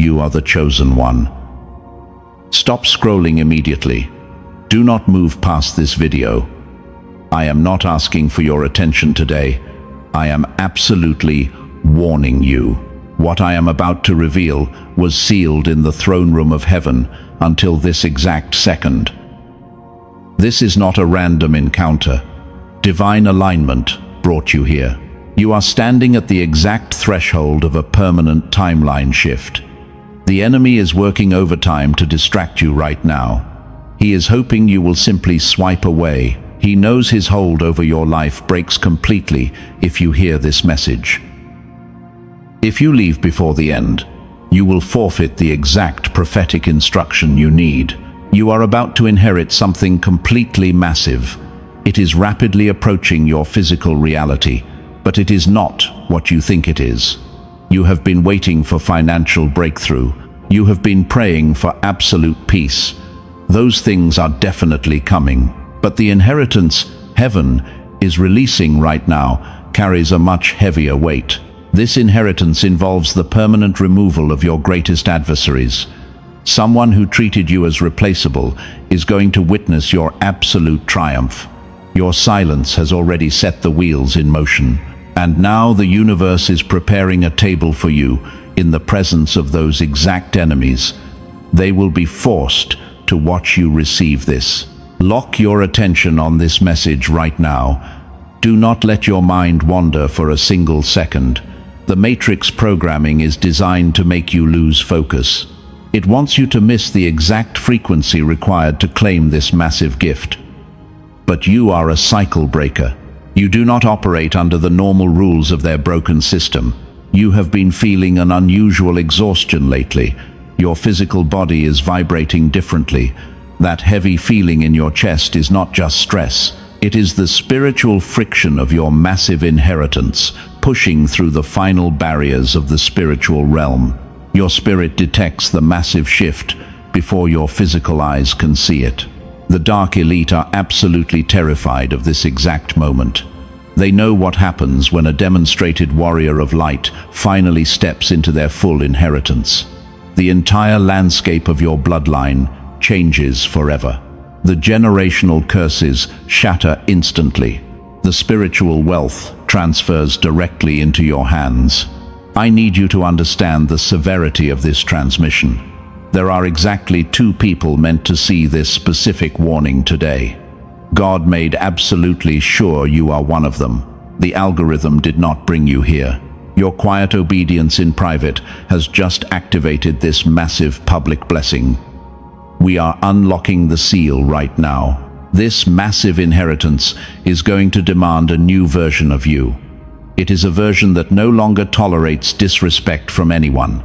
You are the chosen one. Stop scrolling immediately. Do not move past this video. I am not asking for your attention today. I am absolutely warning you. What I am about to reveal was sealed in the throne room of heaven until this exact second. This is not a random encounter. Divine alignment brought you here. You are standing at the exact threshold of a permanent timeline shift. The enemy is working overtime to distract you right now. He is hoping you will simply swipe away. He knows his hold over your life breaks completely if you hear this message. If you leave before the end, you will forfeit the exact prophetic instruction you need. You are about to inherit something completely massive. It is rapidly approaching your physical reality, but it is not what you think it is. You have been waiting for financial breakthrough. You have been praying for absolute peace. Those things are definitely coming, but the inheritance heaven is releasing right now carries a much heavier weight. This inheritance involves the permanent removal of your greatest adversaries. Someone who treated you as replaceable is going to witness your absolute triumph. Your silence has already set the wheels in motion, and now the universe is preparing a table for you in the presence of those exact enemies. They will be forced to watch you receive this. Lock your attention on this message right now. Do not let your mind wander for a single second. The Matrix programming is designed to make you lose focus. It wants you to miss the exact frequency required to claim this massive gift. But you are a cycle breaker. You do not operate under the normal rules of their broken system. You have been feeling an unusual exhaustion lately. Your physical body is vibrating differently. That heavy feeling in your chest is not just stress. It is the spiritual friction of your massive inheritance, pushing through the final barriers of the spiritual realm. Your spirit detects the massive shift before your physical eyes can see it. The dark elite are absolutely terrified of this exact moment. They know what happens when a demonstrated warrior of light finally steps into their full inheritance. The entire landscape of your bloodline changes forever. The generational curses shatter instantly. The spiritual wealth transfers directly into your hands. I need you to understand the severity of this transmission. There are exactly 2 people meant to see this specific warning today. God made absolutely sure you are one of them. The algorithm did not bring you here. Your quiet obedience in private has just activated this massive public blessing. We are unlocking the seal right now. This massive inheritance is going to demand a new version of you. It is a version that no longer tolerates disrespect from anyone.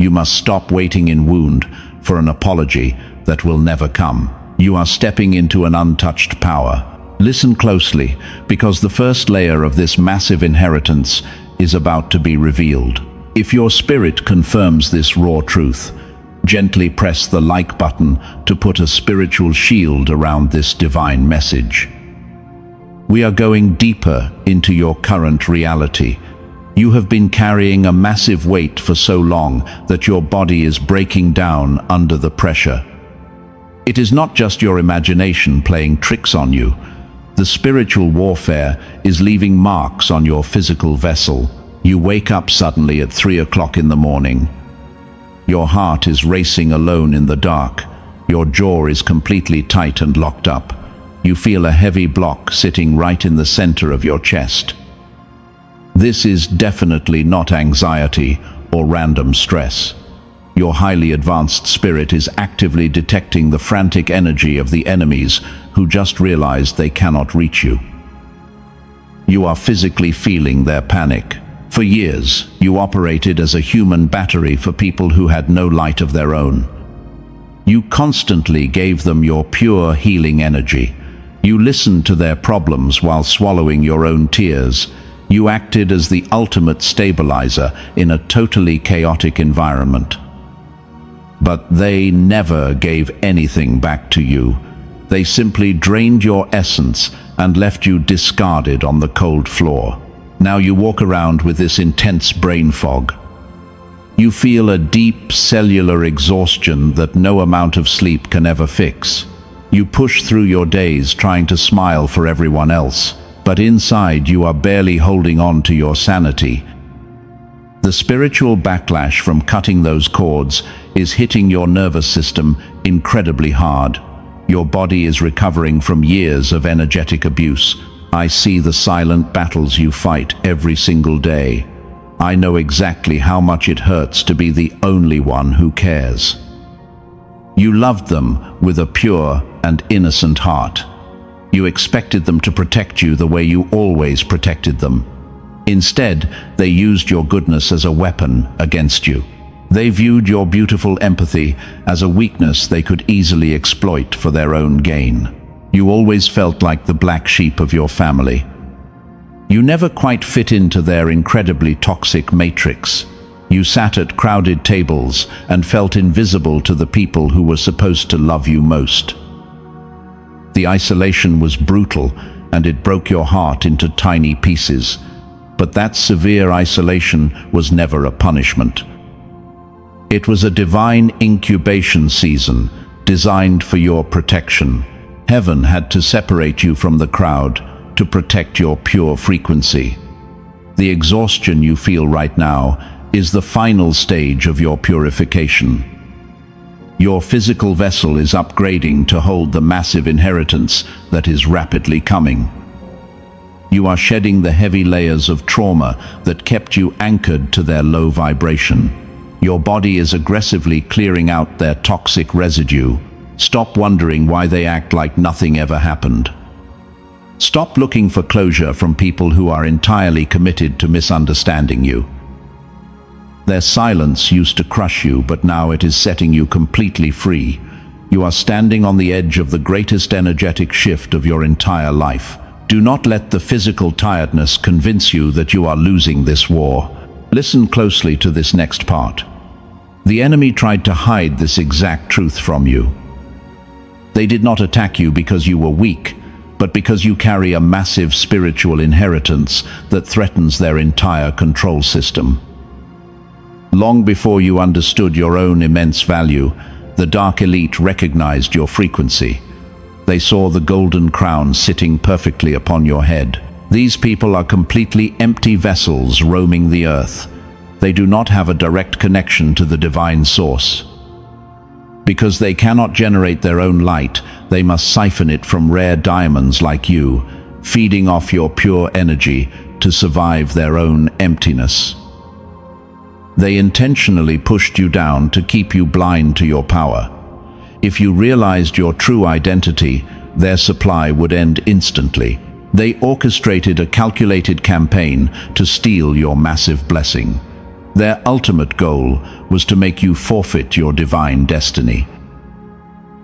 You must stop waiting in wound for an apology that will never come. You are stepping into an untouched power. Listen closely, because the first layer of this massive inheritance is about to be revealed. If your spirit confirms this raw truth, gently press the like button to put a spiritual shield around this divine message. We are going deeper into your current reality. You have been carrying a massive weight for so long that your body is breaking down under the pressure. It is not just your imagination playing tricks on you. The spiritual warfare is leaving marks on your physical vessel. You wake up suddenly at 3 o'clock in the morning. Your heart is racing alone in the dark. Your jaw is completely tight and locked up. You feel a heavy block sitting right in the center of your chest. This is definitely not anxiety or random stress. Your highly advanced spirit is actively detecting the frantic energy of the enemies who just realized they cannot reach you. You are physically feeling their panic. For years, you operated as a human battery for people who had no light of their own. You constantly gave them your pure healing energy. You listened to their problems while swallowing your own tears. You acted as the ultimate stabilizer in a totally chaotic environment. But they never gave anything back to you. They simply drained your essence and left you discarded on the cold floor. Now you walk around with this intense brain fog. You feel a deep cellular exhaustion that no amount of sleep can ever fix. You push through your days trying to smile for everyone else, but inside you are barely holding on to your sanity. The spiritual backlash from cutting those cords is hitting your nervous system incredibly hard. Your body is recovering from years of energetic abuse. I see the silent battles you fight every single day. I know exactly how much it hurts to be the only one who cares. You loved them with a pure and innocent heart. You expected them to protect you the way you always protected them. Instead, they used your goodness as a weapon against you. They viewed your beautiful empathy as a weakness they could easily exploit for their own gain. You always felt like the black sheep of your family. You never quite fit into their incredibly toxic matrix. You sat at crowded tables and felt invisible to the people who were supposed to love you most. The isolation was brutal, and it broke your heart into tiny pieces. But that severe isolation was never a punishment. It was a divine incubation season, designed for your protection. Heaven had to separate you from the crowd to protect your pure frequency. The exhaustion you feel right now is the final stage of your purification. Your physical vessel is upgrading to hold the massive inheritance that is rapidly coming. You are shedding the heavy layers of trauma that kept you anchored to their low vibration. Your body is aggressively clearing out their toxic residue. Stop wondering why they act like nothing ever happened. Stop looking for closure from people who are entirely committed to misunderstanding you. Their silence used to crush you, but now it is setting you completely free. You are standing on the edge of the greatest energetic shift of your entire life. Do not let the physical tiredness convince you that you are losing this war. Listen closely to this next part. The enemy tried to hide this exact truth from you. They did not attack you because you were weak, but because you carry a massive spiritual inheritance that threatens their entire control system. Long before you understood your own immense value, the dark elite recognized your frequency. They saw the golden crown sitting perfectly upon your head. These people are completely empty vessels roaming the earth. They do not have a direct connection to the divine source. Because they cannot generate their own light, they must siphon it from rare diamonds like you, feeding off your pure energy to survive their own emptiness. They intentionally pushed you down to keep you blind to your power. If you realized your true identity, their supply would end instantly. They orchestrated a calculated campaign to steal your massive blessing. Their ultimate goal was to make you forfeit your divine destiny.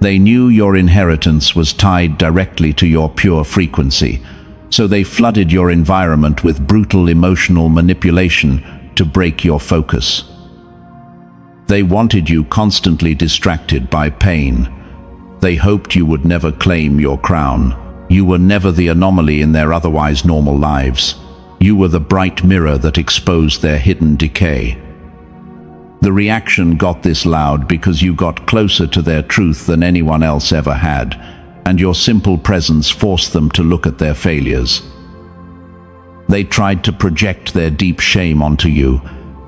They knew your inheritance was tied directly to your pure frequency, so they flooded your environment with brutal emotional manipulation to break your focus. They wanted you constantly distracted by pain. They hoped you would never claim your crown. You were never the anomaly in their otherwise normal lives. You were the bright mirror that exposed their hidden decay. The reaction got this loud because you got closer to their truth than anyone else ever had, and your simple presence forced them to look at their failures. They tried to project their deep shame onto you.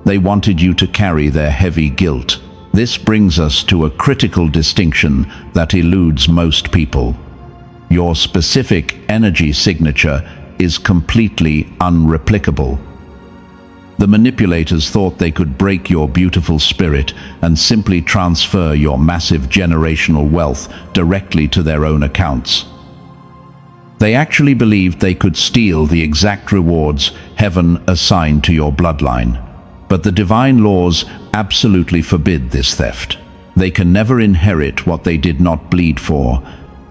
They wanted you to carry their heavy guilt. This brings us to a critical distinction that eludes most people. Your specific energy signature is completely unreplicable. The manipulators thought they could break your beautiful spirit and simply transfer your massive generational wealth directly to their own accounts. They actually believed they could steal the exact rewards heaven assigned to your bloodline. But the divine laws absolutely forbid this theft. They can never inherit what they did not bleed for.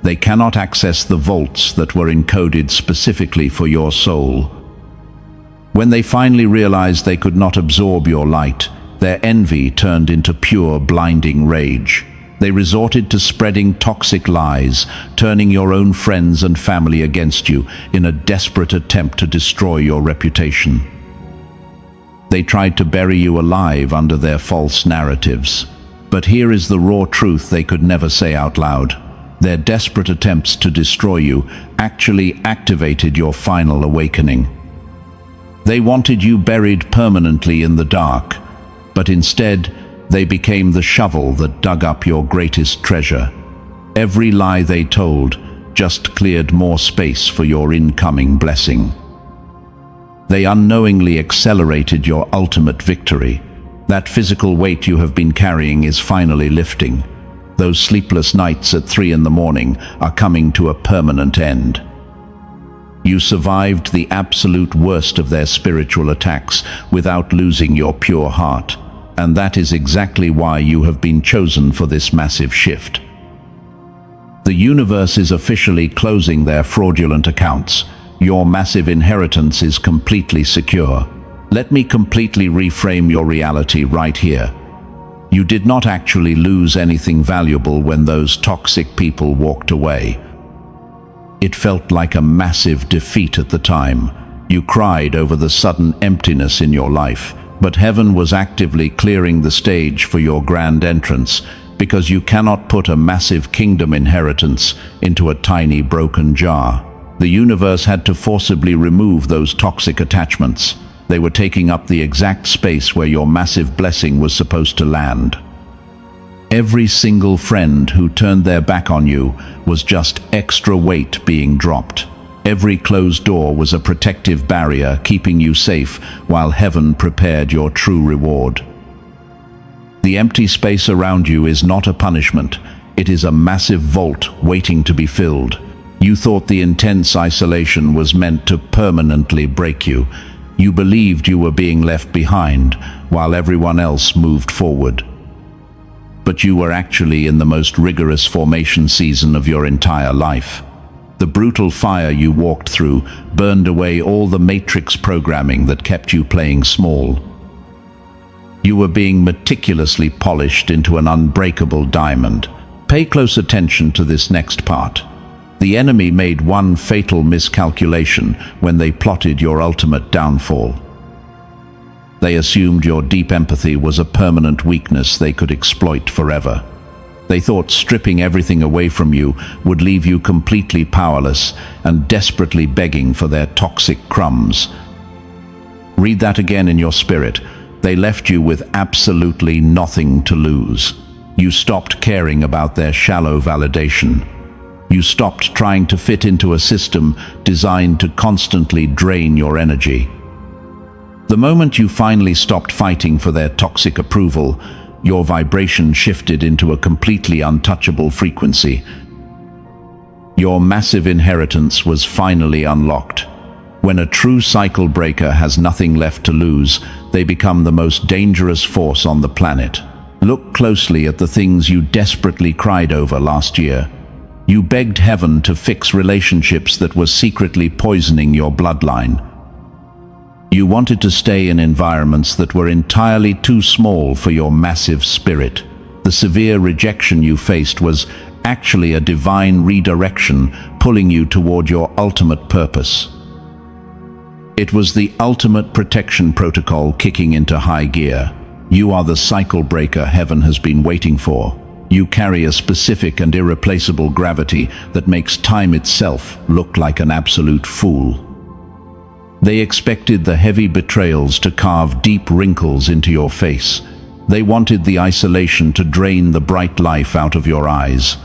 They cannot access the vaults that were encoded specifically for your soul. When they finally realized they could not absorb your light, their envy turned into pure, blinding rage. They resorted to spreading toxic lies, turning your own friends and family against you in a desperate attempt to destroy your reputation. They tried to bury you alive under their false narratives. But here is the raw truth they could never say out loud. Their desperate attempts to destroy you actually activated your final awakening. They wanted you buried permanently in the dark, but instead they became the shovel that dug up your greatest treasure. Every lie they told just cleared more space for your incoming blessing. They unknowingly accelerated your ultimate victory. That physical weight you have been carrying is finally lifting. Those sleepless nights at 3 in the morning are coming to a permanent end. You survived the absolute worst of their spiritual attacks without losing your pure heart, and that is exactly why you have been chosen for this massive shift. The universe is officially closing their fraudulent accounts. Your massive inheritance is completely secure. Let me completely reframe your reality right here. You did not actually lose anything valuable when those toxic people walked away. It felt like a massive defeat at the time. You cried over the sudden emptiness in your life, but heaven was actively clearing the stage for your grand entrance, because you cannot put a massive kingdom inheritance into a tiny broken jar. The universe had to forcibly remove those toxic attachments. They were taking up the exact space where your massive blessing was supposed to land. Every single friend who turned their back on you was just extra weight being dropped. Every closed door was a protective barrier keeping you safe while heaven prepared your true reward. The empty space around you is not a punishment. It is a massive vault waiting to be filled. You thought the intense isolation was meant to permanently break you. You believed you were being left behind while everyone else moved forward. But you were actually in the most rigorous formation season of your entire life. The brutal fire you walked through burned away all the matrix programming that kept you playing small. You were being meticulously polished into an unbreakable diamond. Pay close attention to this next part. The enemy made one fatal miscalculation when they plotted your ultimate downfall. They assumed your deep empathy was a permanent weakness they could exploit forever. They thought stripping everything away from you would leave you completely powerless and desperately begging for their toxic crumbs. Read that again in your spirit. They left you with absolutely nothing to lose. You stopped caring about their shallow validation. You stopped trying to fit into a system designed to constantly drain your energy. The moment you finally stopped fighting for their toxic approval, your vibration shifted into a completely untouchable frequency. Your massive inheritance was finally unlocked. When a true cycle breaker has nothing left to lose, they become the most dangerous force on the planet. Look closely at the things you desperately cried over last year. You begged heaven to fix relationships that were secretly poisoning your bloodline. You wanted to stay in environments that were entirely too small for your massive spirit. The severe rejection you faced was actually a divine redirection pulling you toward your ultimate purpose. It was the ultimate protection protocol kicking into high gear. You are the cycle breaker heaven has been waiting for. You carry a specific and irreplaceable gravity that makes time itself look like an absolute fool. They expected the heavy betrayals to carve deep wrinkles into your face. They wanted the isolation to drain the bright life out of your eyes.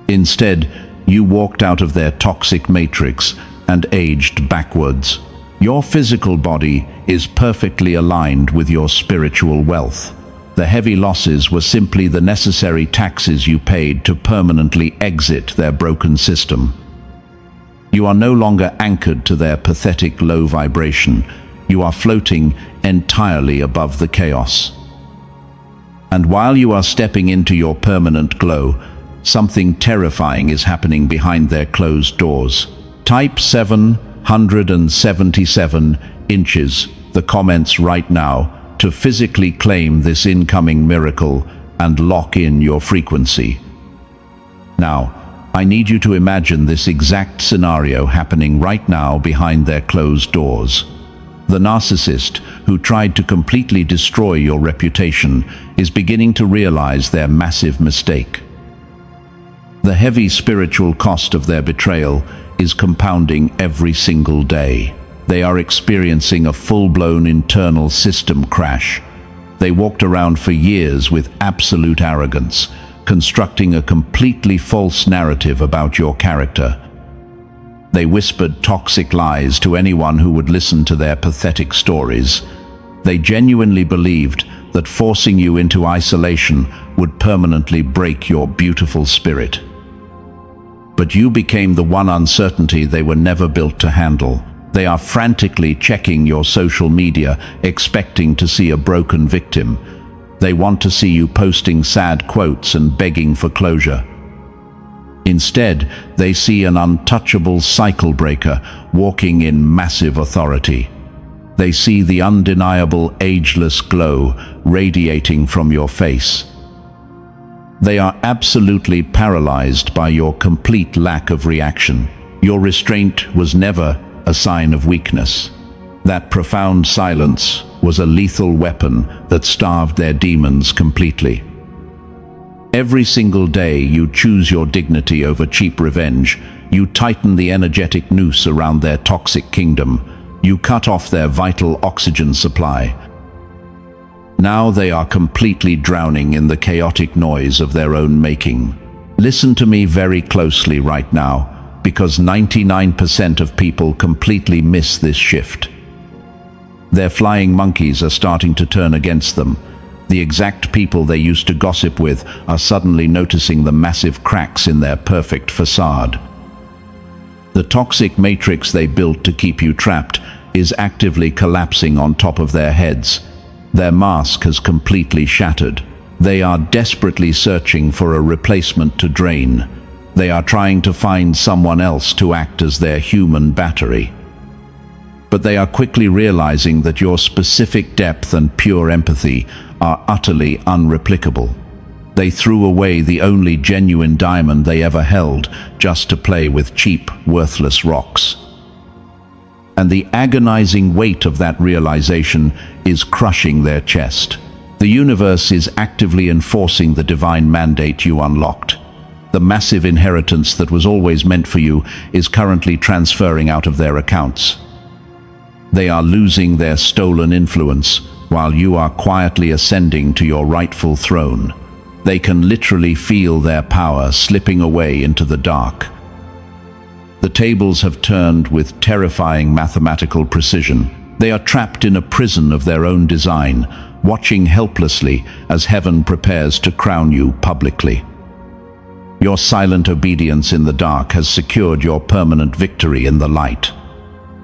Instead, you walked out of their toxic matrix and aged backwards. Your physical body is perfectly aligned with your spiritual wealth. The heavy losses were simply the necessary taxes you paid to permanently exit their broken system. You are no longer anchored to their pathetic low vibration. You are floating entirely above the chaos. And while you are stepping into your permanent glow, something terrifying is happening behind their closed doors. Type 777 inches, the comments right now, to physically claim this incoming miracle and lock in your frequency. Now, I need you to imagine this exact scenario happening right now behind their closed doors. The narcissist, who tried to completely destroy your reputation, is beginning to realize their massive mistake. The heavy spiritual cost of their betrayal is compounding every single day. They are experiencing a full-blown internal system crash. They walked around for years with absolute arrogance, constructing a completely false narrative about your character. They whispered toxic lies to anyone who would listen to their pathetic stories. They genuinely believed that forcing you into isolation would permanently break your beautiful spirit. But you became the one uncertainty they were never built to handle. They are frantically checking your social media, expecting to see a broken victim. They want to see you posting sad quotes and begging for closure. Instead, they see an untouchable cycle breaker walking in massive authority. They see the undeniable ageless glow radiating from your face. They are absolutely paralyzed by your complete lack of reaction. Your restraint was never a sign of weakness. That profound silence was a lethal weapon that starved their demons completely. Every single day you choose your dignity over cheap revenge. You tighten the energetic noose around their toxic kingdom. You cut off their vital oxygen supply. Now they are completely drowning in the chaotic noise of their own making. Listen to me very closely right now, because 99% of people completely miss this shift. Their flying monkeys are starting to turn against them. The exact people they used to gossip with are suddenly noticing the massive cracks in their perfect facade. The toxic matrix they built to keep you trapped is actively collapsing on top of their heads. Their mask has completely shattered. They are desperately searching for a replacement to drain. They are trying to find someone else to act as their human battery. But they are quickly realizing that your specific depth and pure empathy are utterly unreplicable. They threw away the only genuine diamond they ever held just to play with cheap, worthless rocks. And the agonizing weight of that realization is crushing their chest. The universe is actively enforcing the divine mandate you unlocked. The massive inheritance that was always meant for you is currently transferring out of their accounts. They are losing their stolen influence, while you are quietly ascending to your rightful throne. They can literally feel their power slipping away into the dark. The tables have turned with terrifying mathematical precision. They are trapped in a prison of their own design, watching helplessly as heaven prepares to crown you publicly. Your silent obedience in the dark has secured your permanent victory in the light.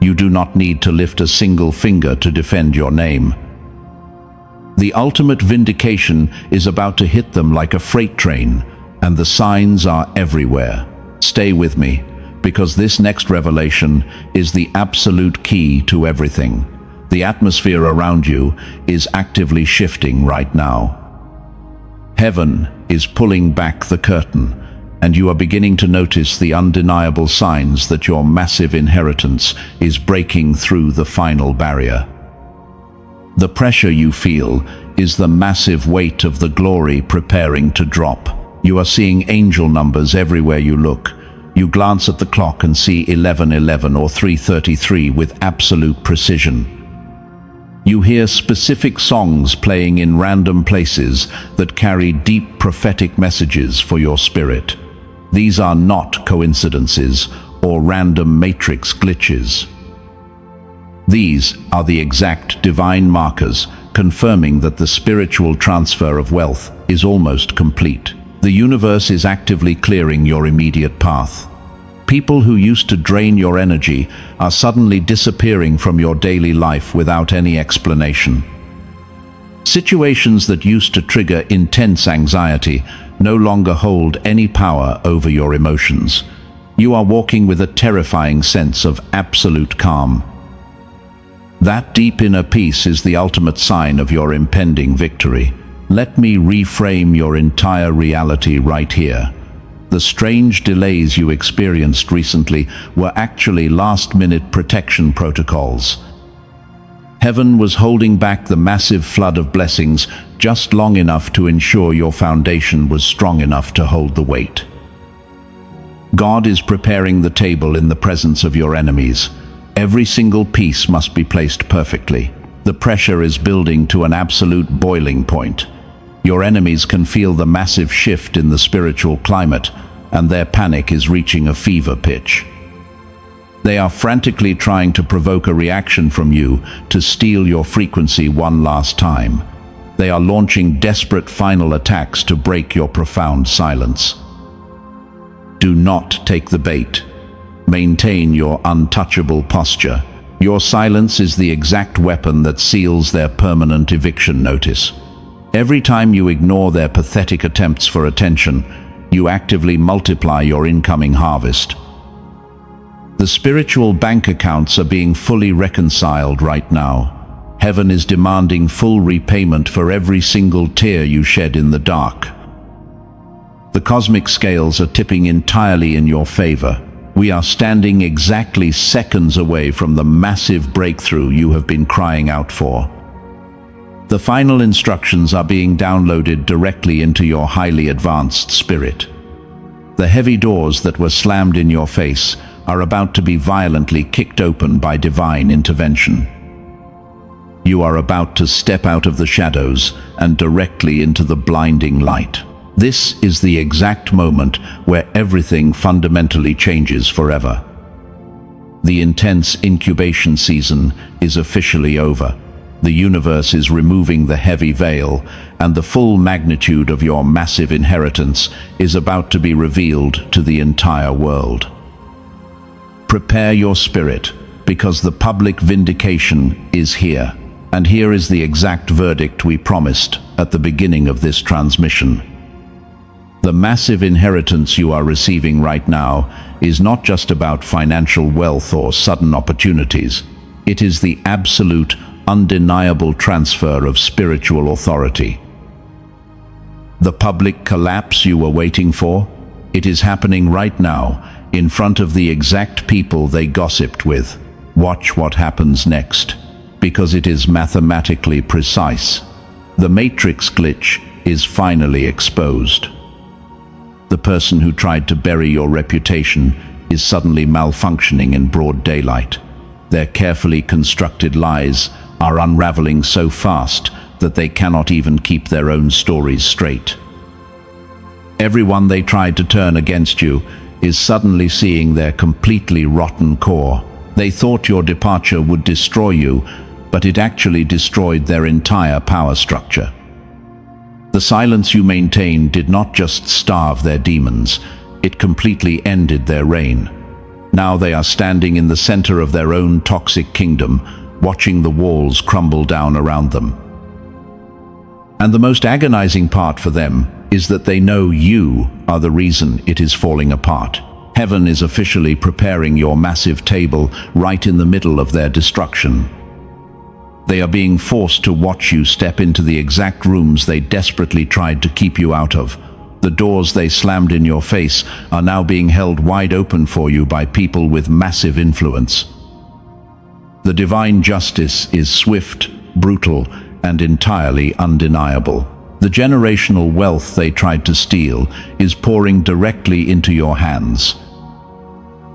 You do not need to lift a single finger to defend your name. The ultimate vindication is about to hit them like a freight train, and the signs are everywhere. Stay with me, because this next revelation is the absolute key to everything. The atmosphere around you is actively shifting right now. Heaven is pulling back the curtain, and you are beginning to notice the undeniable signs that your massive inheritance is breaking through the final barrier. The pressure you feel is the massive weight of the glory preparing to drop. You are seeing angel numbers everywhere you look. You glance at the clock and see 11:11 or 3:33 with absolute precision. You hear specific songs playing in random places that carry deep prophetic messages for your spirit. These are not coincidences or random matrix glitches. These are the exact divine markers confirming that the spiritual transfer of wealth is almost complete. The universe is actively clearing your immediate path. People who used to drain your energy are suddenly disappearing from your daily life without any explanation. Situations that used to trigger intense anxiety no longer hold any power over your emotions. You are walking with a terrifying sense of absolute calm. That deep inner peace is the ultimate sign of your impending victory. Let me reframe your entire reality right here. The strange delays you experienced recently were actually last-minute protection protocols. Heaven was holding back the massive flood of blessings just long enough to ensure your foundation was strong enough to hold the weight. God is preparing the table in the presence of your enemies. Every single piece must be placed perfectly. The pressure is building to an absolute boiling point. Your enemies can feel the massive shift in the spiritual climate, and their panic is reaching a fever pitch. They are frantically trying to provoke a reaction from you to steal your frequency one last time. They are launching desperate final attacks to break your profound silence. Do not take the bait. Maintain your untouchable posture. Your silence is the exact weapon that seals their permanent eviction notice. Every time you ignore their pathetic attempts for attention, you actively multiply your incoming harvest. The spiritual bank accounts are being fully reconciled right now. Heaven is demanding full repayment for every single tear you shed in the dark. The cosmic scales are tipping entirely in your favor. We are standing exactly seconds away from the massive breakthrough you have been crying out for. The final instructions are being downloaded directly into your highly advanced spirit. The heavy doors that were slammed in your face are about to be violently kicked open by divine intervention. You are about to step out of the shadows and directly into the blinding light. This is the exact moment where everything fundamentally changes forever. The intense incubation season is officially over. The universe is removing the heavy veil, and the full magnitude of your massive inheritance is about to be revealed to the entire world. Prepare your spirit, because the public vindication is here. And here is the exact verdict we promised at the beginning of this transmission. The massive inheritance you are receiving right now is not just about financial wealth or sudden opportunities. It is the absolute, undeniable transfer of spiritual authority. The public collapse you were waiting for? It is happening right now, in front of the exact people they gossiped with. Watch what happens next, because it is mathematically precise. The matrix glitch is finally exposed. The person who tried to bury your reputation is suddenly malfunctioning in broad daylight. Their carefully constructed lies are unraveling so fast that they cannot even keep their own stories straight. Everyone they tried to turn against you is suddenly seeing their completely rotten core. They thought your departure would destroy you, but it actually destroyed their entire power structure. The silence you maintained did not just starve their demons, it completely ended their reign. Now they are standing in the center of their own toxic kingdom, watching the walls crumble down around them. And the most agonizing part for them is that they know you are the reason it is falling apart. Heaven is officially preparing your massive table right in the middle of their destruction. They are being forced to watch you step into the exact rooms they desperately tried to keep you out of. The doors they slammed in your face are now being held wide open for you by people with massive influence. The divine justice is swift, brutal, and entirely undeniable. The generational wealth they tried to steal is pouring directly into your hands.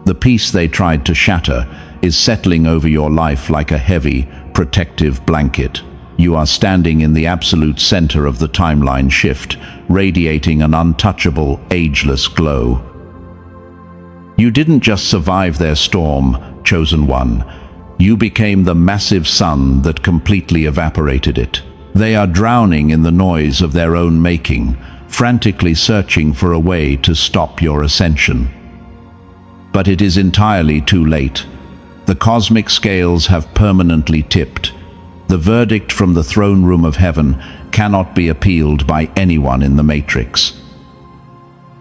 The peace they tried to shatter is settling over your life like a heavy, protective blanket. You are standing in the absolute center of the timeline shift, radiating an untouchable, ageless glow. You didn't just survive their storm, chosen one. You became the massive sun that completely evaporated it. They are drowning in the noise of their own making, frantically searching for a way to stop your ascension. But it is entirely too late. The cosmic scales have permanently tipped. The verdict from the throne room of heaven cannot be appealed by anyone in the matrix.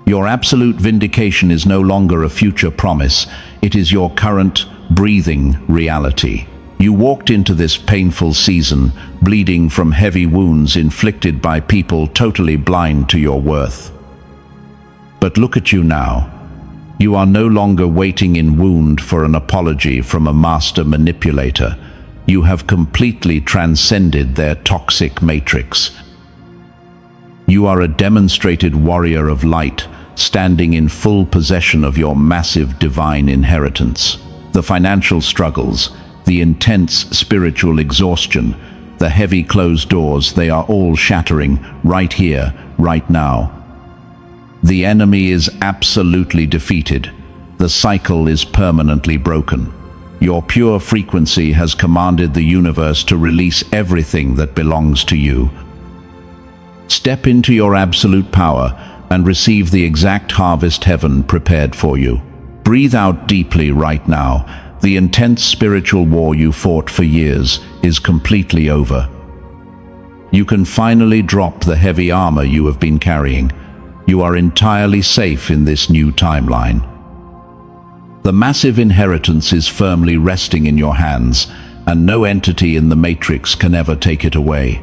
Your absolute vindication is no longer a future promise. It is your current, breathing reality. You walked into this painful season, bleeding from heavy wounds inflicted by people totally blind to your worth. But look at you now. You are no longer waiting in wound for an apology from a master manipulator. You have completely transcended their toxic matrix. You are a demonstrated warrior of light, standing in full possession of your massive divine inheritance. The financial struggles, the intense spiritual exhaustion, the heavy closed doors, they are all shattering right here, right now. The enemy is absolutely defeated. The cycle is permanently broken. Your pure frequency has commanded the universe to release everything that belongs to you. Step into your absolute power and receive the exact harvest heaven prepared for you. Breathe out deeply right now. The intense spiritual war you fought for years is completely over. You can finally drop the heavy armor you have been carrying. You are entirely safe in this new timeline. The massive inheritance is firmly resting in your hands, and no entity in the matrix can ever take it away.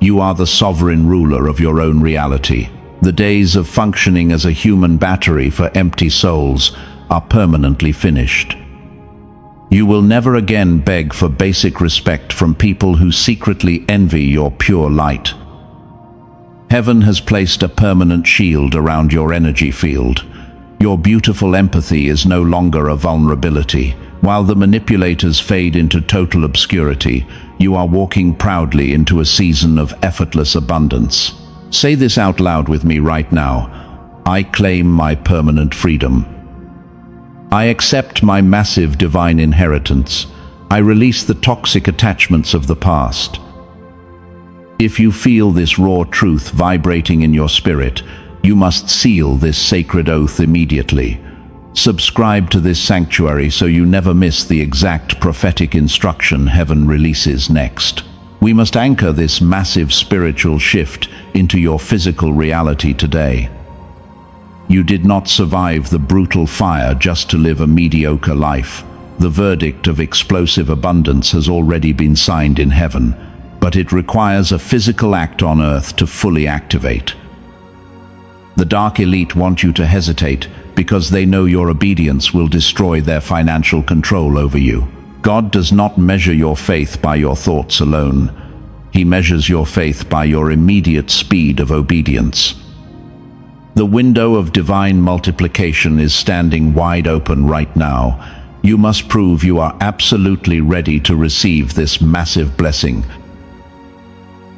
You are the sovereign ruler of your own reality. The days of functioning as a human battery for empty souls are permanently finished. You will never again beg for basic respect from people who secretly envy your pure light. Heaven has placed a permanent shield around your energy field. Your beautiful empathy is no longer a vulnerability. While the manipulators fade into total obscurity, you are walking proudly into a season of effortless abundance. Say this out loud with me right now. I claim my permanent freedom. I accept my massive divine inheritance. I release the toxic attachments of the past. If you feel this raw truth vibrating in your spirit, you must seal this sacred oath immediately. Subscribe to this sanctuary so you never miss the exact prophetic instruction heaven releases next. We must anchor this massive spiritual shift into your physical reality today. You did not survive the brutal fire just to live a mediocre life. The verdict of explosive abundance has already been signed in heaven, but it requires a physical act on earth to fully activate. The dark elite want you to hesitate because they know your obedience will destroy their financial control over you. God does not measure your faith by your thoughts alone. He measures your faith by your immediate speed of obedience. The window of divine multiplication is standing wide open right now. You must prove you are absolutely ready to receive this massive blessing.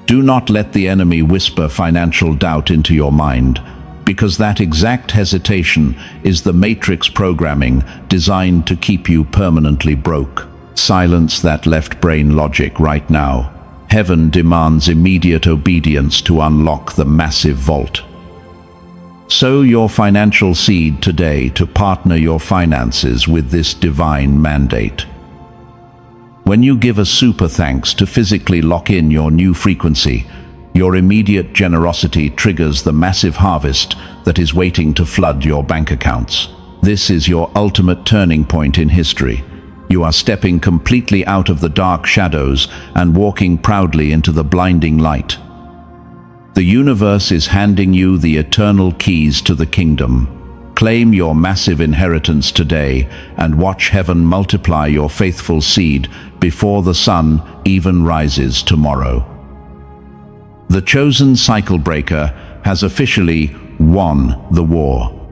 Do not let the enemy whisper financial doubt into your mind, because that exact hesitation is the matrix programming designed to keep you permanently broke. Silence that left brain logic right now. Heaven demands immediate obedience to unlock the massive vault. Sow your financial seed today to partner your finances with this divine mandate. When you give a super thanks to physically lock in your new frequency, your immediate generosity triggers the massive harvest that is waiting to flood your bank accounts. This is your ultimate turning point in history. You are stepping completely out of the dark shadows and walking proudly into the blinding light. The universe is handing you the eternal keys to the kingdom. Claim your massive inheritance today and watch heaven multiply your faithful seed before the sun even rises tomorrow. The chosen cycle breaker has officially won the war.